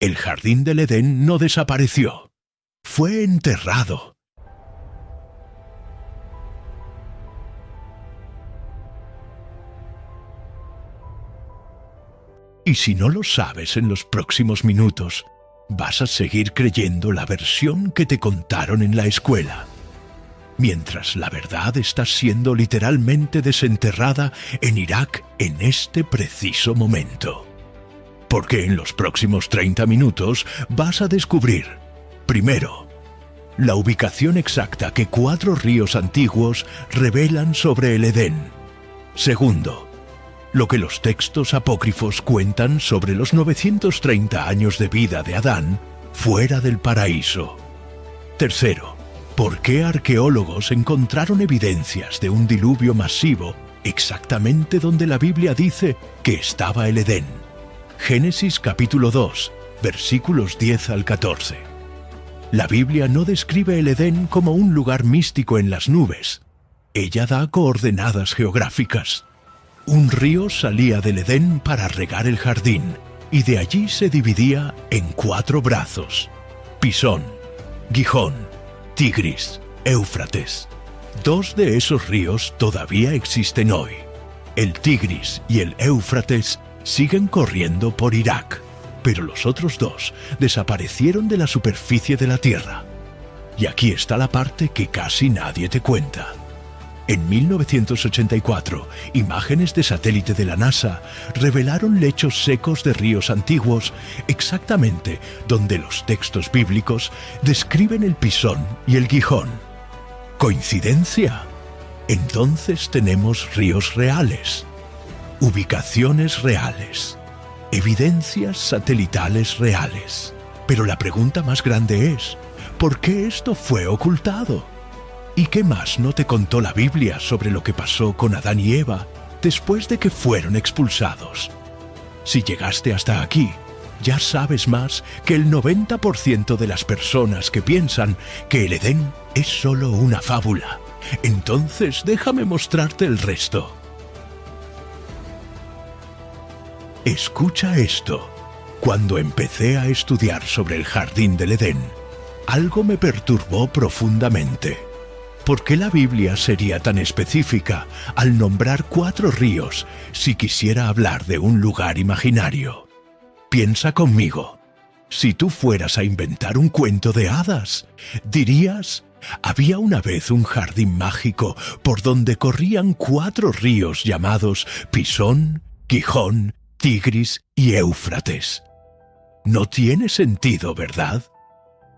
El jardín del Edén no desapareció. Fue enterrado. Y si no lo sabes en los próximos minutos, vas a seguir creyendo la versión que te contaron en la escuela, mientras la verdad está siendo literalmente desenterrada en Irak en este preciso momento. Porque en los próximos 30 minutos vas a descubrir, primero, la ubicación exacta que 4 ríos antiguos revelan sobre el Edén. Segundo, lo que los textos apócrifos cuentan sobre los 930 años de vida de Adán fuera del paraíso. Tercero, por qué arqueólogos encontraron evidencias de un diluvio masivo exactamente donde la Biblia dice que estaba el Edén. Génesis capítulo 2, versículos 10 al 14. La Biblia no describe el Edén como un lugar místico en las nubes. Ella da coordenadas geográficas. Un río salía del Edén para regar el jardín, y de allí se dividía en 4 brazos: Pisón, Gihón, Tigris, Éufrates. 2 de esos ríos todavía existen hoy. El Tigris y el Éufrates siguen corriendo por Irak, pero los otros 2 desaparecieron de la superficie de la tierra. Y aquí está la parte que casi nadie te cuenta. En 1984, imágenes de satélite de la NASA revelaron lechos secos de ríos antiguos exactamente donde los textos bíblicos describen el Pisón y el Gihón. ¿Coincidencia? Entonces tenemos ríos reales, ubicaciones reales, evidencias satelitales reales. Pero la pregunta más grande es, ¿por qué esto fue ocultado? ¿Y qué más no te contó la Biblia sobre lo que pasó con Adán y Eva después de que fueron expulsados? Si llegaste hasta aquí, ya sabes más que el 90% de las personas que piensan que el Edén es solo una fábula. Entonces déjame mostrarte el resto. Escucha esto. Cuando empecé a estudiar sobre el jardín del Edén, algo me perturbó profundamente. ¿Por qué la Biblia sería tan específica al nombrar 4 ríos si quisiera hablar de un lugar imaginario? Piensa conmigo. Si tú fueras a inventar un cuento de hadas, dirías: había una vez un jardín mágico por donde corrían 4 ríos llamados Pisón, Gihón, Tigris y Éufrates. No tiene sentido, ¿verdad?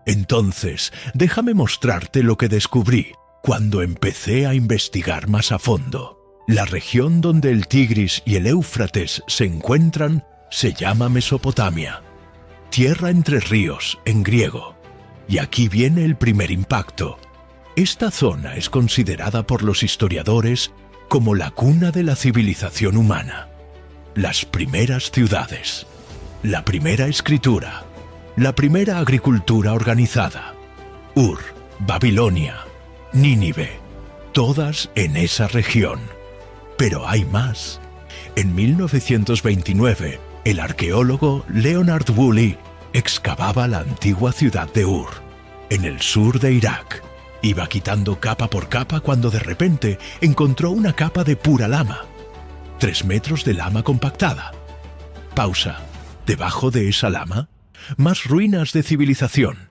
Entonces, déjame mostrarte lo que descubrí cuando empecé a investigar más a fondo. La región donde el Tigris y el Éufrates se encuentran se llama Mesopotamia, tierra entre ríos en griego. Y aquí viene el primer impacto. Esta zona es considerada por los historiadores como la cuna de la civilización humana. Las primeras ciudades, la primera escritura, la primera agricultura organizada. Ur, Babilonia, Nínive, todas en esa región. Pero hay más. En 1929, el arqueólogo Leonard Woolley excavaba la antigua ciudad de Ur, en el sur de Irak. Iba quitando capa por capa cuando de repente encontró una capa de pura lama. 3 metros de lama compactada. Pausa. Debajo de esa lama, más ruinas de civilización.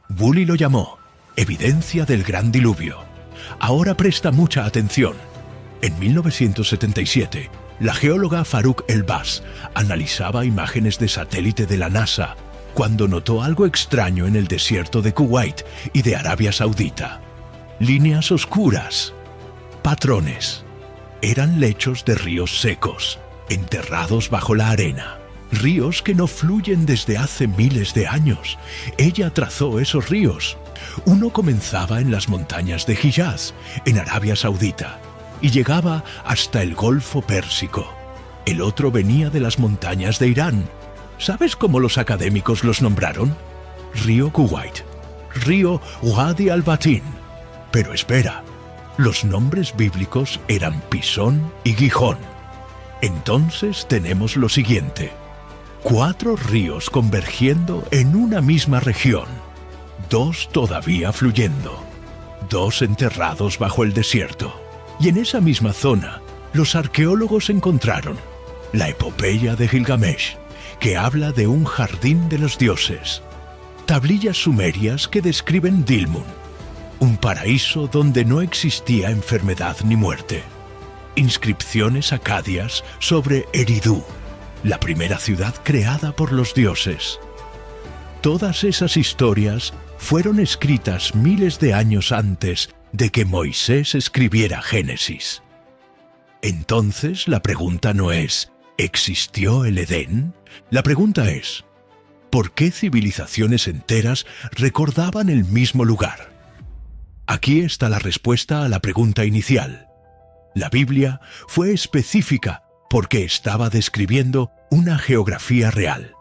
Woolley lo llamó evidencia del gran diluvio. Ahora presta mucha atención. En 1977, la geóloga Farouk El-Baz analizaba imágenes de satélite de la NASA cuando notó algo extraño en el desierto de Kuwait y de Arabia Saudita. Líneas oscuras. Patrones. Eran lechos de ríos secos, enterrados bajo la arena. Ríos que no fluyen desde hace miles de años. Ella trazó esos ríos. Uno comenzaba en las montañas de Hiyaz, en Arabia Saudita, y llegaba hasta el Golfo Pérsico. El otro venía de las montañas de Irán. ¿Sabes cómo los académicos los nombraron? Río Kuwait, río Wadi al-Batin. Pero espera, los nombres bíblicos eran Pisón y Gihón. Entonces tenemos lo siguiente. 4 ríos convergiendo en una misma región, 2 todavía fluyendo, 2 enterrados bajo el desierto. Y en esa misma zona, los arqueólogos encontraron la epopeya de Gilgamesh, que habla de un jardín de los dioses, tablillas sumerias que describen Dilmun, un paraíso donde no existía enfermedad ni muerte, inscripciones acadias sobre Eridu, la primera ciudad creada por los dioses. Todas esas historias fueron escritas miles de años antes de que Moisés escribiera Génesis. Entonces la pregunta no es ¿existió el Edén? La pregunta es ¿por qué civilizaciones enteras recordaban el mismo lugar? Aquí está la respuesta a la pregunta inicial. La Biblia fue específica porque estaba describiendo una geografía real.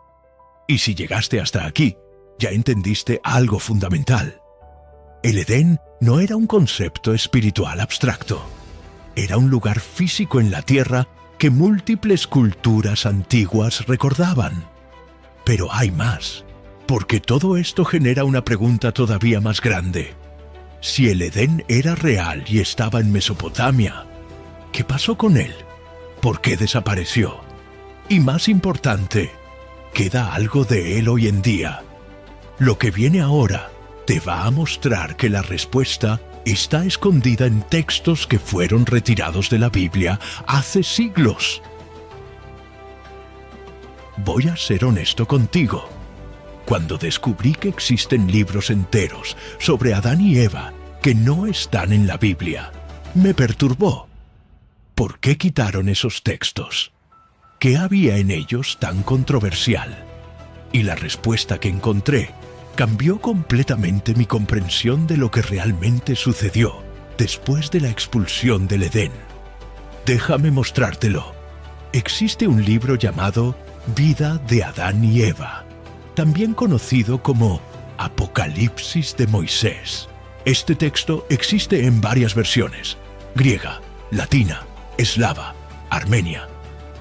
Y si llegaste hasta aquí, ya entendiste algo fundamental. El Edén no era un concepto espiritual abstracto. Era un lugar físico en la tierra que múltiples culturas antiguas recordaban. Pero hay más, porque todo esto genera una pregunta todavía más grande. Si el Edén era real y estaba en Mesopotamia, ¿qué pasó con él? ¿Por qué desapareció? Y más importante, ¿queda algo de él hoy en día? Lo que viene ahora te va a mostrar que la respuesta está escondida en textos que fueron retirados de la Biblia hace siglos. Voy a ser honesto contigo. Cuando descubrí que existen libros enteros sobre Adán y Eva que no están en la Biblia, me perturbó. ¿Por qué quitaron esos textos? ¿Qué había en ellos tan controversial? Y la respuesta que encontré cambió completamente mi comprensión de lo que realmente sucedió después de la expulsión del Edén. Déjame mostrártelo. Existe un libro llamado Vida de Adán y Eva, también conocido como Apocalipsis de Moisés. Este texto existe en varias versiones: griega, latina, eslava, armenia.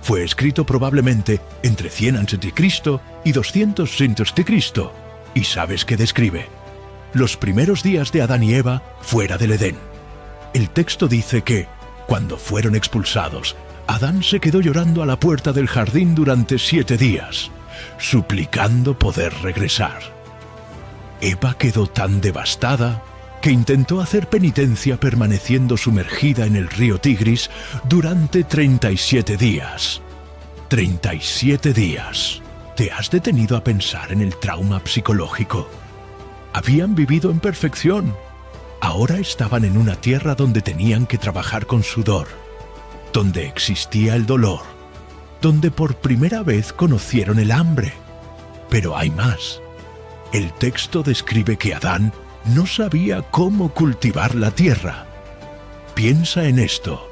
Fue escrito probablemente entre 100 a.C. y 200 a.C. ¿Y sabes qué describe? Los primeros días de Adán y Eva fuera del Edén. El texto dice que, cuando fueron expulsados, Adán se quedó llorando a la puerta del jardín durante 7 días, suplicando poder regresar. Eva quedó tan devastada que intentó hacer penitencia permaneciendo sumergida en el río Tigris durante 37 días. 37 días. ¿Te has detenido a pensar en el trauma psicológico? Habían vivido en perfección. Ahora estaban en una tierra donde tenían que trabajar con sudor, donde existía el dolor, donde por primera vez conocieron el hambre. Pero hay más. El texto describe que Adán no sabía cómo cultivar la tierra. Piensa en esto.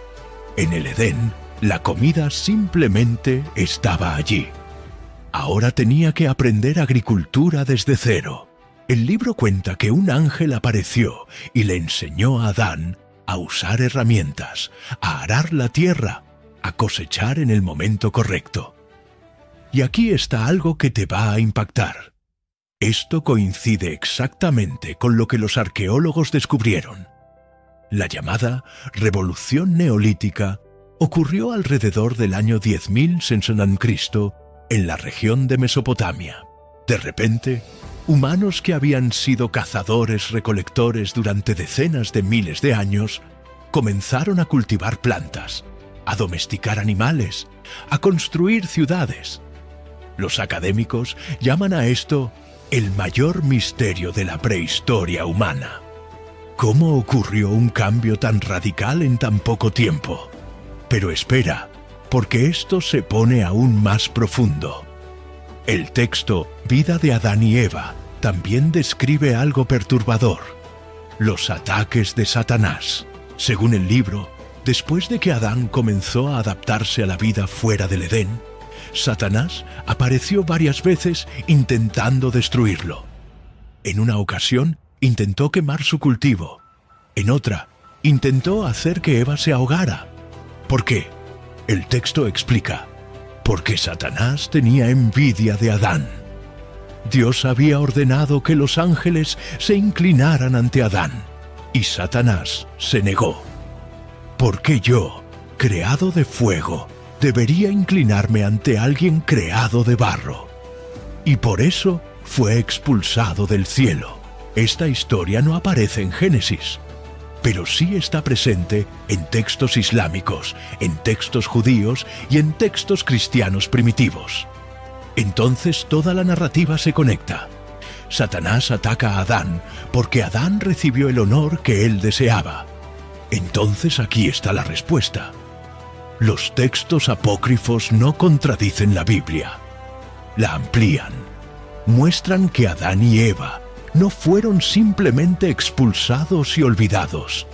En el Edén, la comida simplemente estaba allí. Ahora tenía que aprender agricultura desde cero. El libro cuenta que un ángel apareció y le enseñó a Adán a usar herramientas, a arar la tierra, a cosechar en el momento correcto. Y aquí está algo que te va a impactar. Esto coincide exactamente con lo que los arqueólogos descubrieron. La llamada Revolución Neolítica ocurrió alrededor del año 10.000 c. en la región de Mesopotamia. De repente, humanos que habían sido cazadores-recolectores durante decenas de miles de años comenzaron a cultivar plantas, a domesticar animales, a construir ciudades. Los académicos llaman a esto el mayor misterio de la prehistoria humana. ¿Cómo ocurrió un cambio tan radical en tan poco tiempo? Pero espera, porque esto se pone aún más profundo. El texto Vida de Adán y Eva también describe algo perturbador: los ataques de Satanás. Según el libro, después de que Adán comenzó a adaptarse a la vida fuera del Edén, Satanás apareció varias veces intentando destruirlo. En una ocasión, intentó quemar su cultivo. En otra, intentó hacer que Eva se ahogara. ¿Por qué? El texto explica: porque Satanás tenía envidia de Adán. Dios había ordenado que los ángeles se inclinaran ante Adán, y Satanás se negó. ¿Por qué yo, creado de fuego, debería inclinarme ante alguien creado de barro? Y por eso fue expulsado del cielo. Esta historia no aparece en Génesis, pero sí está presente en textos islámicos, en textos judíos y en textos cristianos primitivos. Entonces toda la narrativa se conecta. Satanás ataca a Adán porque Adán recibió el honor que él deseaba. Entonces aquí está la respuesta. Los textos apócrifos no contradicen la Biblia. La amplían. Muestran que Adán y Eva no fueron simplemente expulsados y olvidados.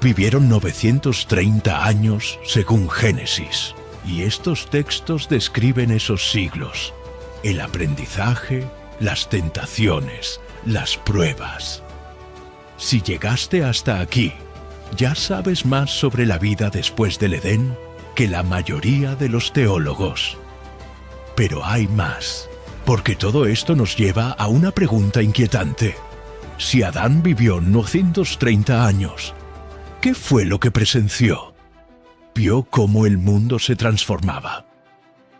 Vivieron 930 años según Génesis. Y estos textos describen esos siglos, el aprendizaje, las tentaciones, las pruebas. Si llegaste hasta aquí, ya sabes más sobre la vida después del Edén que la mayoría de los teólogos. Pero hay más, porque todo esto nos lleva a una pregunta inquietante. Si Adán vivió 930 años, ¿qué fue lo que presenció? Vio cómo el mundo se transformaba.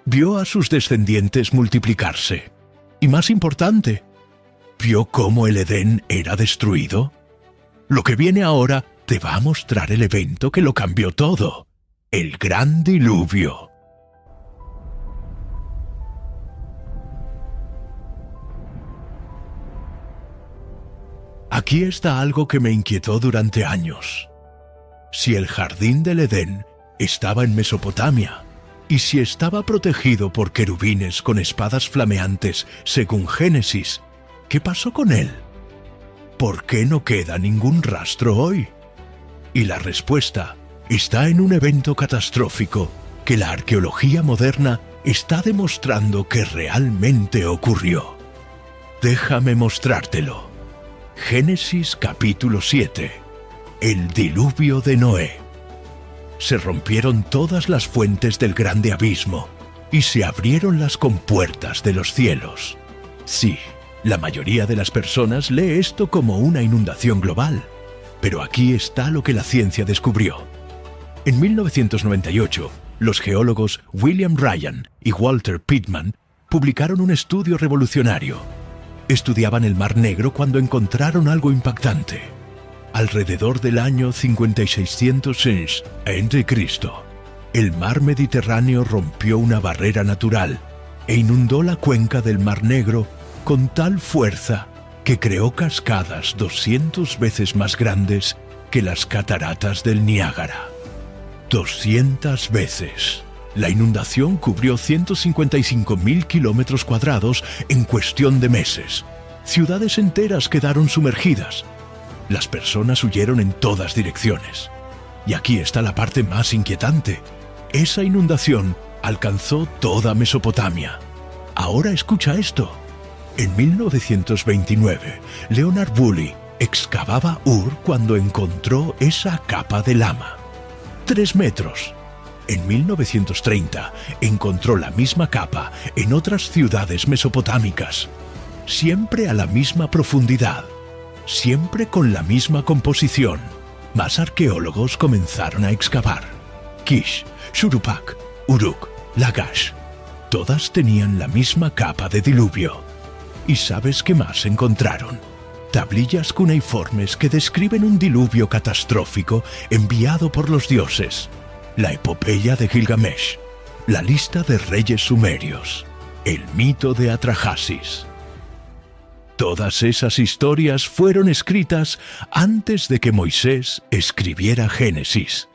Vio a sus descendientes multiplicarse. Y más importante, vio cómo el Edén era destruido. Lo que viene ahora te va a mostrar el evento que lo cambió todo. El gran diluvio. Aquí está algo que me inquietó durante años. Si el jardín del Edén estaba en Mesopotamia, y si estaba protegido por querubines con espadas flameantes según Génesis, ¿qué pasó con él? ¿Por qué no queda ningún rastro hoy? Y la respuesta está en un evento catastrófico que la arqueología moderna está demostrando que realmente ocurrió. Déjame mostrártelo. Génesis capítulo 7. El diluvio de Noé. Se rompieron todas las fuentes del grande abismo y se abrieron las compuertas de los cielos. Sí, la mayoría de las personas lee esto como una inundación global, pero aquí está lo que la ciencia descubrió. En 1998, los geólogos William Ryan y Walter Pittman publicaron un estudio revolucionario. Estudiaban el Mar Negro cuando encontraron algo impactante. Alrededor del año 5600 a.C., el mar Mediterráneo rompió una barrera natural e inundó la cuenca del Mar Negro con tal fuerza que creó cascadas 200 veces más grandes que las cataratas del Niágara. 200 veces. La inundación cubrió 155.000 kilómetros cuadrados en cuestión de meses. Ciudades enteras quedaron sumergidas. Las personas huyeron en todas direcciones. Y aquí está la parte más inquietante. Esa inundación alcanzó toda Mesopotamia. Ahora escucha esto. En 1929, Leonard Woolley excavaba Ur cuando encontró esa capa de lama. 3 metros. En 1930, encontró la misma capa en otras ciudades mesopotámicas. Siempre a la misma profundidad. Siempre con la misma composición. Más arqueólogos comenzaron a excavar. Kish, Shuruppak, Uruk, Lagash. Todas tenían la misma capa de diluvio. ¿Y sabes qué más encontraron? Tablillas cuneiformes que describen un diluvio catastrófico enviado por los dioses. La epopeya de Gilgamesh. La lista de reyes sumerios. El mito de Atrahasis. Todas esas historias fueron escritas antes de que Moisés escribiera Génesis.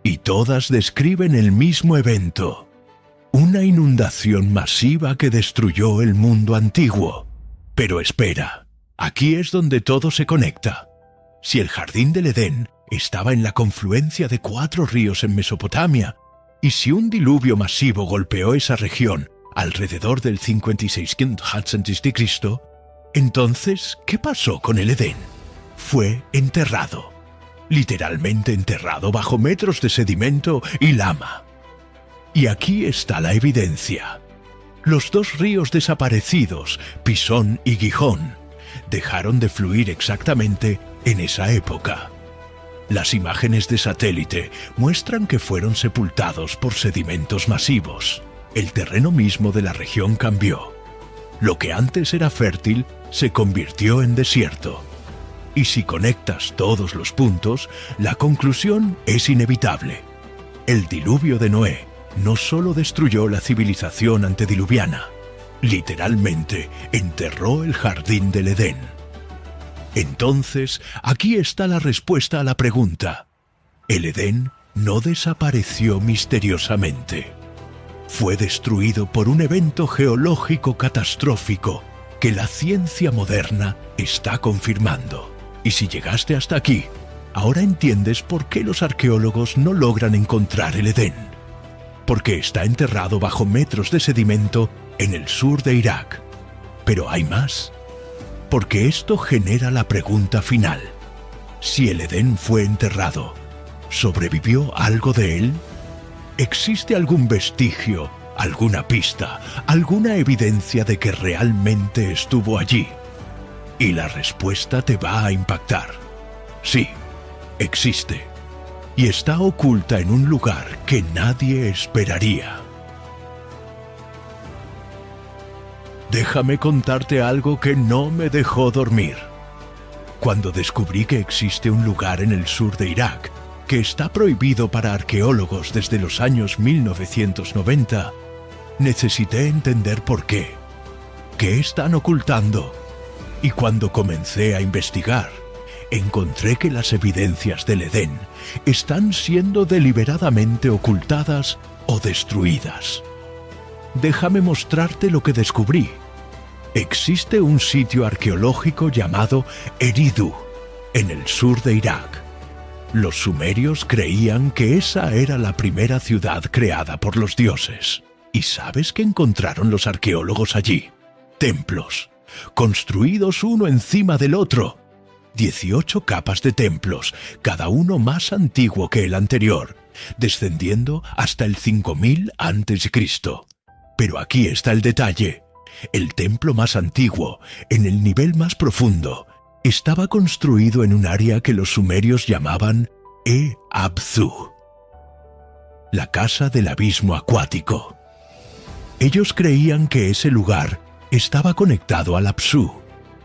Y todas describen el mismo evento. Una inundación masiva que destruyó el mundo antiguo. Pero espera, aquí es donde todo se conecta. Si el jardín del Edén estaba en la confluencia de 4 ríos en Mesopotamia, y si un diluvio masivo golpeó esa región alrededor del 5600 a.C., entonces, ¿qué pasó con el Edén? Fue enterrado, literalmente enterrado bajo metros de sedimento y lama. Y aquí está la evidencia. Los dos ríos desaparecidos, Pisón y Gijón, dejaron de fluir exactamente en esa época. Las imágenes de satélite muestran que fueron sepultados por sedimentos masivos. El terreno mismo de la región cambió. Lo que antes era fértil se convirtió en desierto. Y si conectas todos los puntos, la conclusión es inevitable. El diluvio de Noé no solo destruyó la civilización antediluviana, literalmente enterró el jardín del Edén. Entonces, aquí está la respuesta a la pregunta. El Edén no desapareció misteriosamente. Fue destruido por un evento geológico catastrófico que la ciencia moderna está confirmando. Y si llegaste hasta aquí, ahora entiendes por qué los arqueólogos no logran encontrar el Edén. Porque está enterrado bajo metros de sedimento en el sur de Irak. Pero hay más. Porque esto genera la pregunta final. Si el Edén fue enterrado, ¿sobrevivió algo de él? ¿Existe algún vestigio, alguna pista, alguna evidencia de que realmente estuvo allí? Y la respuesta te va a impactar. Sí, existe. Y está oculta en un lugar que nadie esperaría. Déjame contarte algo que no me dejó dormir. Cuando descubrí que existe un lugar en el sur de Irak que está prohibido para arqueólogos desde los años 1990, necesité entender por qué. ¿Qué están ocultando? Y cuando comencé a investigar, encontré que las evidencias del Edén están siendo deliberadamente ocultadas o destruidas. Déjame mostrarte lo que descubrí. Existe un sitio arqueológico llamado Eridu, en el sur de Irak. Los sumerios creían que esa era la primera ciudad creada por los dioses. ¿Y sabes qué encontraron los arqueólogos allí? Templos, construidos uno encima del otro. 18 capas de templos, cada uno más antiguo que el anterior, descendiendo hasta el 5000 a.C. Pero aquí está el detalle. El templo más antiguo, en el nivel más profundo, estaba construido en un área que los sumerios llamaban Abzu, la casa del abismo acuático. Ellos creían que ese lugar estaba conectado al Apsu,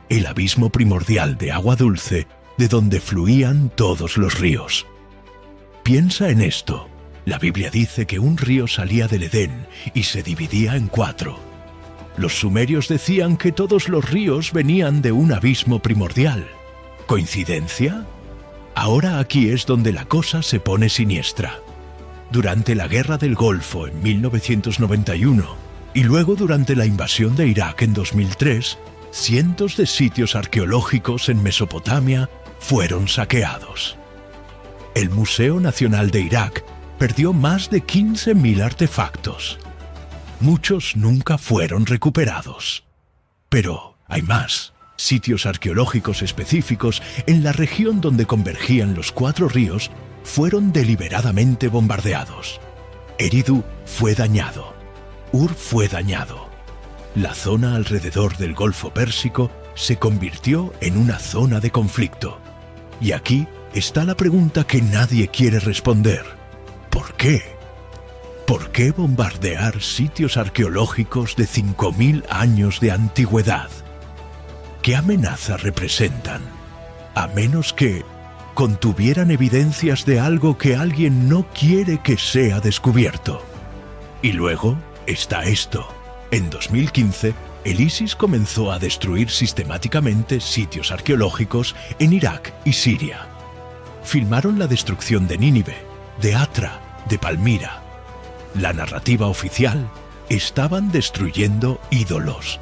el abismo primordial de agua dulce de donde fluían todos los ríos. Piensa en esto. La Biblia dice que un río salía del Edén y se dividía en 4. Los sumerios decían que todos los ríos venían de un abismo primordial. ¿Coincidencia? Ahora aquí es donde la cosa se pone siniestra. Durante la Guerra del Golfo en 1991 y luego durante la invasión de Irak en 2003, cientos de sitios arqueológicos en Mesopotamia fueron saqueados. El Museo Nacional de Irak perdió más de 15.000 artefactos. Muchos nunca fueron recuperados. Pero hay más. Sitios arqueológicos específicos en la región donde convergían los 4 ríos fueron deliberadamente bombardeados. Eridu fue dañado. Ur fue dañado. La zona alrededor del Golfo Pérsico se convirtió en una zona de conflicto. Y aquí está la pregunta que nadie quiere responder. ¿Por qué? ¿Por qué bombardear sitios arqueológicos de 5000 años de antigüedad? ¿Qué amenaza representan? A menos que contuvieran evidencias de algo que alguien no quiere que sea descubierto. Y luego está esto. En 2015, el ISIS comenzó a destruir sistemáticamente sitios arqueológicos en Irak y Siria. Filmaron la destrucción de Nínive, de Atra, de Palmira. La narrativa oficial: estaban destruyendo ídolos.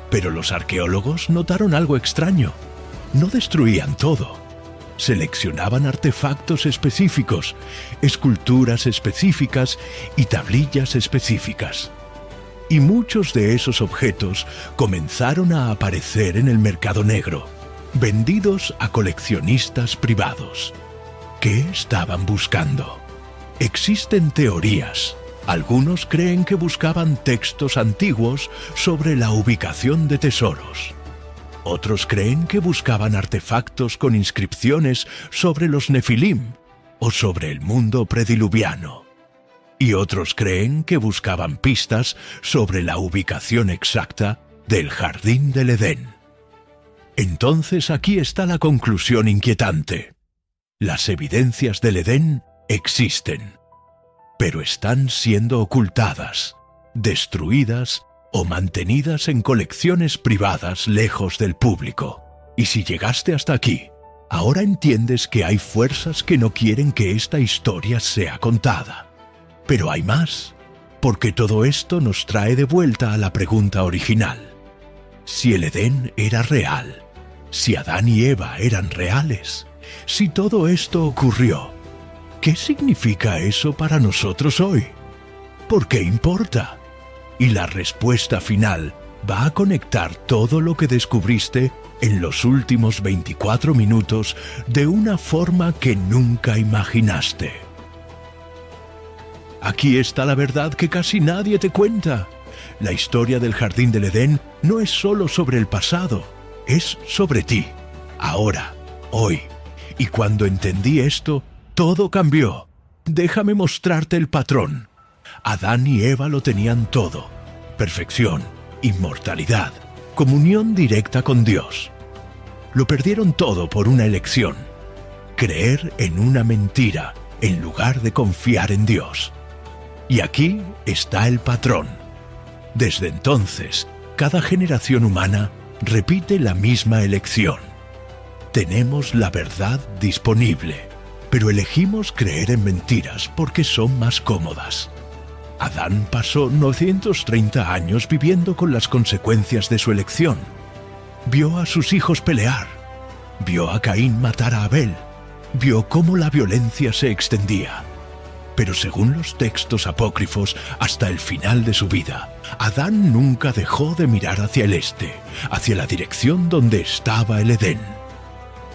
Pero los arqueólogos notaron algo extraño. No destruían todo. Seleccionaban artefactos específicos, esculturas específicas y tablillas específicas. Y muchos de esos objetos comenzaron a aparecer en el mercado negro, vendidos a coleccionistas privados. ¿Qué estaban buscando? Existen teorías. Algunos creen que buscaban textos antiguos sobre la ubicación de tesoros. Otros creen que buscaban artefactos con inscripciones sobre los Nefilim o sobre el mundo prediluviano. Y otros creen que buscaban pistas sobre la ubicación exacta del Jardín del Edén. Entonces aquí está la conclusión inquietante. Las evidencias del Edén existen, pero están siendo ocultadas, destruidas o mantenidas en colecciones privadas lejos del público. Y si llegaste hasta aquí, ahora entiendes que hay fuerzas que no quieren que esta historia sea contada. Pero hay más, porque todo esto nos trae de vuelta a la pregunta original. Si el Edén era real, si Adán y Eva eran reales, si todo esto ocurrió, ¿qué significa eso para nosotros hoy? ¿Por qué importa? Y la respuesta final va a conectar todo lo que descubriste en los últimos 24 minutos de una forma que nunca imaginaste. Aquí está la verdad que casi nadie te cuenta. La historia del Jardín del Edén no es solo sobre el pasado, es sobre ti, ahora, hoy. Y cuando entendí esto, todo cambió. Déjame mostrarte el patrón. Adán y Eva lo tenían todo: perfección, inmortalidad, comunión directa con Dios. Lo perdieron todo por una elección: creer en una mentira en lugar de confiar en Dios. Y aquí está el patrón. Desde entonces, cada generación humana repite la misma elección. Tenemos la verdad disponible, pero elegimos creer en mentiras porque son más cómodas. Adán pasó 930 años viviendo con las consecuencias de su elección. Vio a sus hijos pelear, vio a Caín matar a Abel, vio cómo la violencia se extendía. Pero según los textos apócrifos, hasta el final de su vida, Adán nunca dejó de mirar hacia el este, hacia la dirección donde estaba el Edén.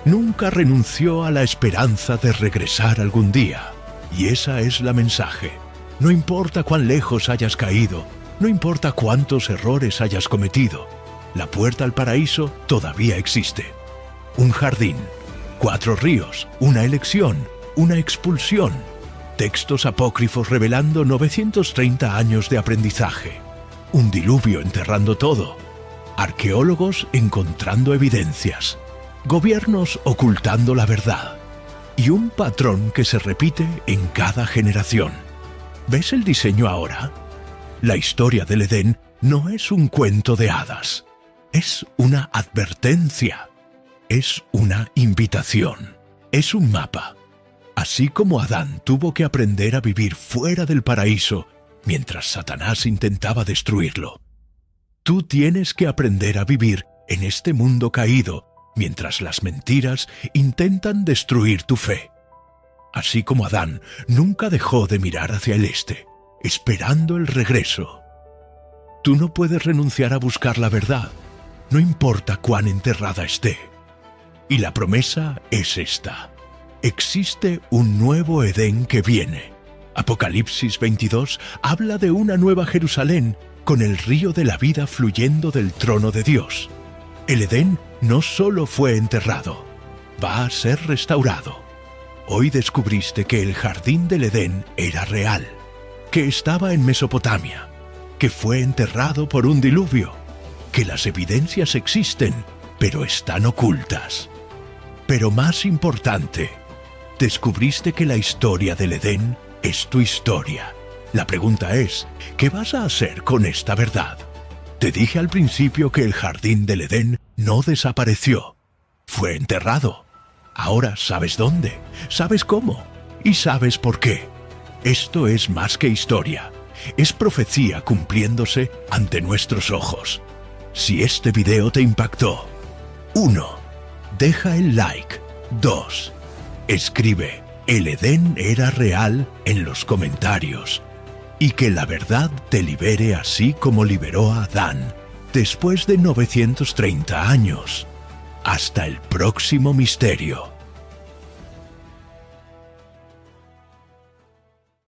Nunca renunció a la esperanza de regresar algún día. Y esa es la mensaje. No importa cuán lejos hayas caído, no importa cuántos errores hayas cometido, la puerta al paraíso todavía existe. Un jardín, 4 ríos, una elección, una expulsión, textos apócrifos revelando 930 años de aprendizaje, un diluvio enterrando todo, arqueólogos encontrando evidencias, gobiernos ocultando la verdad, y un patrón que se repite en cada generación. ¿Ves el diseño ahora? La historia del Edén no es un cuento de hadas, es una advertencia, es una invitación, es un mapa. Así como Adán tuvo que aprender a vivir fuera del paraíso mientras Satanás intentaba destruirlo, tú tienes que aprender a vivir en este mundo caído mientras las mentiras intentan destruir tu fe. Así como Adán nunca dejó de mirar hacia el este, esperando el regreso. Tú no puedes renunciar a buscar la verdad, no importa cuán enterrada esté. Y la promesa es esta: existe un nuevo Edén que viene. Apocalipsis 22 habla de una nueva Jerusalén con el río de la vida fluyendo del trono de Dios. El Edén no solo fue enterrado, va a ser restaurado. Hoy descubriste que el Jardín del Edén era real, que estaba en Mesopotamia, que fue enterrado por un diluvio, que las evidencias existen, pero están ocultas. Pero más importante, descubriste que la historia del Edén es tu historia. La pregunta es, ¿qué vas a hacer con esta verdad? Te dije al principio que el Jardín del Edén no desapareció, fue enterrado. Ahora sabes dónde, sabes cómo y sabes por qué. Esto es más que historia, es profecía cumpliéndose ante nuestros ojos. Si este video te impactó, 1. Deja el like. 2. Escribe "El Edén era real" en los comentarios. Y que la verdad te libere así como liberó a Adán después de 930 años. Hasta el próximo misterio.